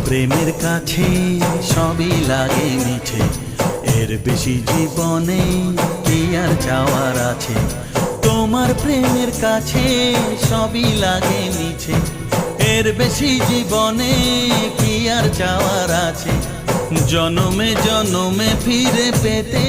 প্রেমের কাছে সবই লাগে মিছে, এর বেশি জীবনে কি আর চাওয়ার আছে। তোমার প্রেমের কাছে সবই লাগে মিছে, এর বেশি জীবনে কি আর চাওয়ার আছে। জনমে জনমে ফিরে পেতে